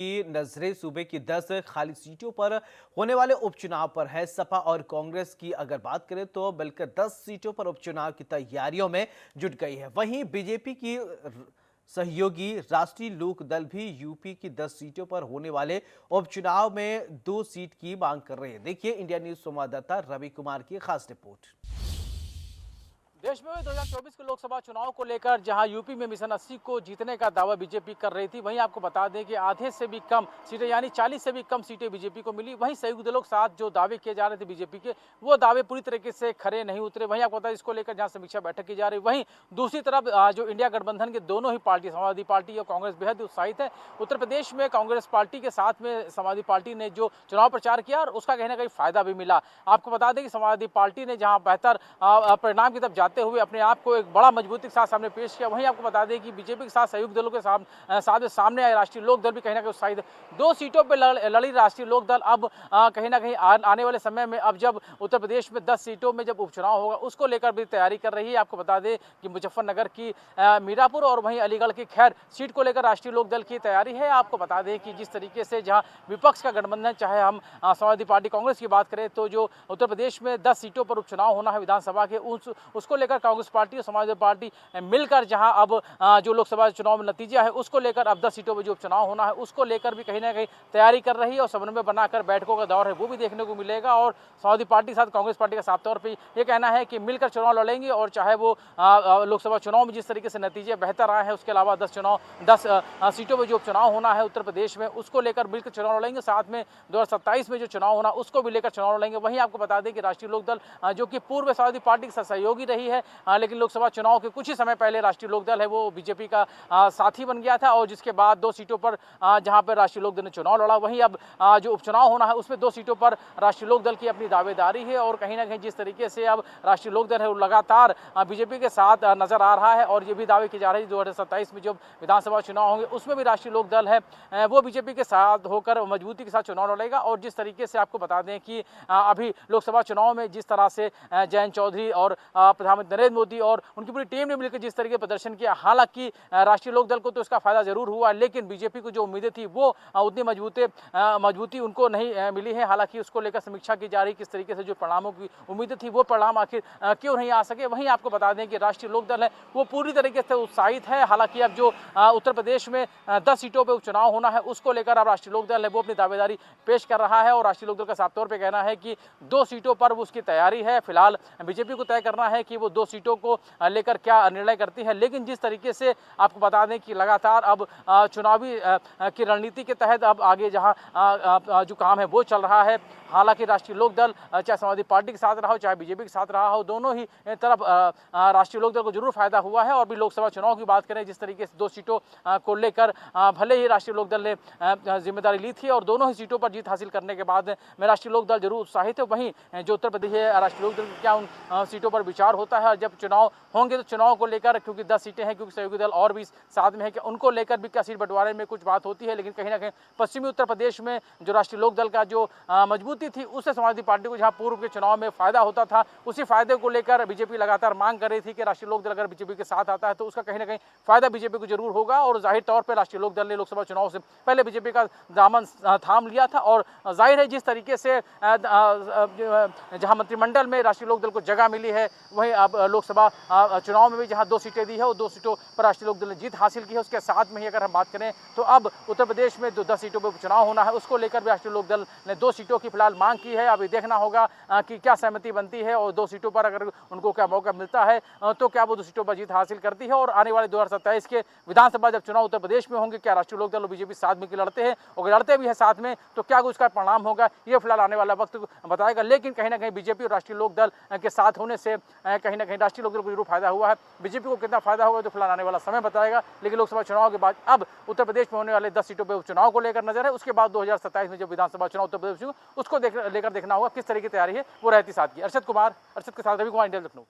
की नजरें सूबे की 10 खाली सीटों पर होने वाले उपचुनाव पर है। सपा और कांग्रेस की अगर बात करें तो मिलकर 10 सीटों पर उपचुनाव की तैयारियों में जुट गई है। वहीं बीजेपी की सहयोगी राष्ट्रीय लोक दल भी यूपी की 10 सीटों पर होने वाले उपचुनाव में 2 सीट की मांग कर रहे हैं। देखिए इंडिया न्यूज संवाददाता रवि कुमार की खास रिपोर्ट। देश में 2024 के लोकसभा चुनाव को लेकर जहां यूपी में मिशन 80 को जीतने का दावा बीजेपी कर रही थी, वहीं आपको बता दें कि आधे से भी कम सीटें यानी 40 से भी कम सीटें बीजेपी को मिली। वहीं सहयोगी दलों के साथ जो दावे किए जा रहे थे बीजेपी के, वो दावे पूरी तरीके से खरे नहीं उतरे। वहीं आपको बता दें इसको लेकर जहां समीक्षा बैठक की जा रही, वहीं दूसरी तरफ जो इंडिया गठबंधन के दोनों ही पार्टी, समाजवादी पार्टी और कांग्रेस बेहद उत्साहित है। उत्तर प्रदेश में कांग्रेस पार्टी के साथ में समाजवादी पार्टी ने जो चुनाव प्रचार किया और उसका कहीं ना कहीं फायदा भी मिला। आपको बता दें कि समाजवादी पार्टी ने जहां बेहतर परिणाम की तरफ जाते हुए अपने आप को एक बड़ा मजबूती के साथ सामने पेश किया, वहीं आपको बता दें कि बीजेपी के साथ सहयोगी दलों के सामने आए राष्ट्रीय लोक दल भी कहीं ना कहीं उत्साहित है। 2 सीटों पर लड़ी राष्ट्रीय लोक दल अब कहीं ना कहीं आने वाले समय में, अब जब उत्तर प्रदेश में 10 सीटों में जब उपचुनाव होगा उसको लेकर भी तैयारी कर रही है। आपको बता दें कि मुजफ्फरनगर की मीरापुर और वहीं अलीगढ़ की खैर सीट को लेकर राष्ट्रीय लोक दल की तैयारी है। आपको बता दें कि जिस तरीके से जहां विपक्ष का गठबंधन, चाहे हम समाजवादी पार्टी कांग्रेस की बात करें, तो जो उत्तर प्रदेश में 10 सीटों पर उपचुनाव होना है विधानसभा के, उसको लेकर कांग्रेस पार्टी और समाजवादी पार्टी मिलकर जहां अब जो लोकसभा चुनाव में नतीजा है उसको लेकर अब 10 सीटों पर जो उपचुनाव होना है उसको लेकर भी कहीं ना कहीं तैयारी कर रही है और समन्वय बनाकर बैठकों का दौर है वो भी देखने को मिलेगा। और समाजवादी पार्टी के साथ कांग्रेस पार्टी का साफ तौर पर ये कहना है कि मिलकर चुनाव लड़ेंगे और चाहे वो लोकसभा चुनाव में जिस तरीके से नतीजे बेहतर आए हैं, उसके अलावा 10 सीटों पर जो उपचुनाव होना है उत्तर प्रदेश में उसको लेकर मिलकर चुनाव लड़ेंगे। साथ में 2027 में जो चुनाव होना उसको भी लेकर चुनाव लड़ेंगे। वहीं आपको बता दें कि राष्ट्रीय लोक दल जो कि पूर्व समाजवादी पार्टी के सहयोगी रही है, लेकिन लोकसभा चुनाव के कुछ ही समय पहले राष्ट्रीय लोक दल है वो बीजेपी का साथी बन गया था और जिसके बाद 2 सीटों पर जहां पर राष्ट्रीय लोक दल ने चुनाव लड़ा, वहीं अब जो उपचुनाव होना है उसमें 2 सीटों पर राष्ट्रीय लोक दल की अपनी दावेदारी है। और कहीं ना कहीं जिस तरीके से अब राष्ट्रीय लोक दल है वो लगातार बीजेपी के साथ नजर आ रहा है और ये भी दावे की जा रही है 2027 में जब विधानसभा चुनाव होंगे उसमें भी राष्ट्रीय लोक दल है वो बीजेपी के साथ होकर मजबूती के साथ चुनाव लड़ेगा। और जिस तरीके से आपको बता दें कि अभी लोकसभा चुनाव में जिस तरह से जयंत चौधरी और प्रधानमंत्री नरेंद्र मोदी और उनकी पूरी टीम ने मिलकर जिस तरीके प्रदर्शन किया, हालांकि राष्ट्रीय लोक दल को तो इसका फायदा जरूर हुआ, लेकिन बीजेपी को जो उम्मीदें थी वो उतनी मजबूती उनको नहीं मिली है। हालांकि उसको लेकर समीक्षा की जा रही किस तरीके से जो परिणामों की उम्मीदें थी वो परिणाम आखिर क्यों नहीं आ सके। वहीं आपको बता दें कि राष्ट्रीय लोक दल है वो पूरी तरीके से उत्साहित है। हालांकि अब जो उत्तर प्रदेश में 10 सीटों पर उपचुनाव होना है उसको लेकर अब राष्ट्रीय लोक दल है वो अपनी दावेदारी पेश कर रहा है और राष्ट्रीय लोक दल का साफ तौर पर कहना है कि 2 सीटों पर वो उसकी तैयारी है। फिलहाल बीजेपी को तय करना है कि वो 2 सीटों को लेकर क्या निर्णय करती है, लेकिन जिस तरीके से आपको बता दें कि लगातार अब चुनावी की रणनीति के तहत अब आगे जहां जो काम है वो चल रहा है। हालांकि राष्ट्रीय लोक दल चाहे समाजवादी पार्टी के साथ रहा हो चाहे बीजेपी के साथ रहा हो, दोनों ही तरफ राष्ट्रीय लोक दल को जरूर फायदा हुआ है। और भी लोकसभा चुनाव की बात करें, जिस तरीके से 2 सीटों को लेकर भले ही राष्ट्रीय लोक दल ने जिम्मेदारी ली थी और दोनों ही सीटों पर जीत हासिल करने के बाद में राष्ट्रीय लोक दल जरूर उत्साहित है। वहीं जो उत्तर प्रदेश है राष्ट्रीय लोक दल क्या उन सीटों पर विचार होता है, जब चुनाव होंगे तो चुनाव को लेकर, क्योंकि 10 सीटें हैं, क्योंकि सहयोगी दल और भी साथ में है कि उनको लेकर भी क्या सीट बंटवारे में कुछ बात होती है। लेकिन कहीं ना कहीं पश्चिमी उत्तर प्रदेश में जो राष्ट्रीय लोक दल का जो मजबूती थी उससे समाजवादी पार्टी को जहां पूर्व के चुनाव में फायदा होता था, उसी फायदे को लेकर बीजेपी लगातार मांग कर रही थी कि राष्ट्रीय लोक दल अगर बीजेपी के साथ आता है तो उसका कहीं ना कहीं फायदा बीजेपी को जरूर होगा। और जाहिर तौर पर राष्ट्रीय लोक दल ने लोकसभा चुनाव से पहले बीजेपी का दामन थाम लिया था और जाहिर है जिस तरीके से जहां मंत्रिमंडल में राष्ट्रीय लोक दल को जगह मिली है, वहीं अब लोकसभा चुनाव में भी जहां 2 सीटें दी है वो 2 सीटों पर राष्ट्रीय लोक दल ने जीत हासिल की है। उसके साथ में ही अगर हम बात करें तो अब उत्तर प्रदेश में जो 10 सीटों पर चुनाव होना है उसको लेकर भी राष्ट्रीय लोक दल ने 2 सीटों की फिलहाल मांग की है। अभी देखना होगा कि क्या सहमति बनती है और 2 सीटों पर अगर उनको क्या मौका मिलता है तो क्या वो 2 सीटों पर जीत हासिल करती है। और आने वाले 2027 के विधानसभा जब चुनाव उत्तर प्रदेश में होंगे, क्या राष्ट्रीय लोक दल और बीजेपी साथ मिलकर लड़ते हैं और लड़ते भी है साथ में, तो क्या उसका परिणाम होगा ये फिलहाल आने वाला वक्त बताएगा। लेकिन कहीं ना कहीं बीजेपी और राष्ट्रीय लोक दल के साथ होने से कहीं ना कहीं राष्ट्रीय लोक दल को जरूर फायदा हुआ है। बीजेपी को कितना फायदा होगा तो फिलहाल आने वाला समय बताएगा। लेकिन लोकसभा चुनाव के बाद अब उत्तर प्रदेश में होने वाले 10 सीटों पर उपचुनाव को लेकर नजर है। उसके बाद 2027 में जब विधानसभा चुनाव उत्तर प्रदेश में उसको लेकर देखना होगा किस तरह की तैयारी है वो रहती साथ की। अर्शद के साथ रवि कुमार, इंडिया लखनऊ।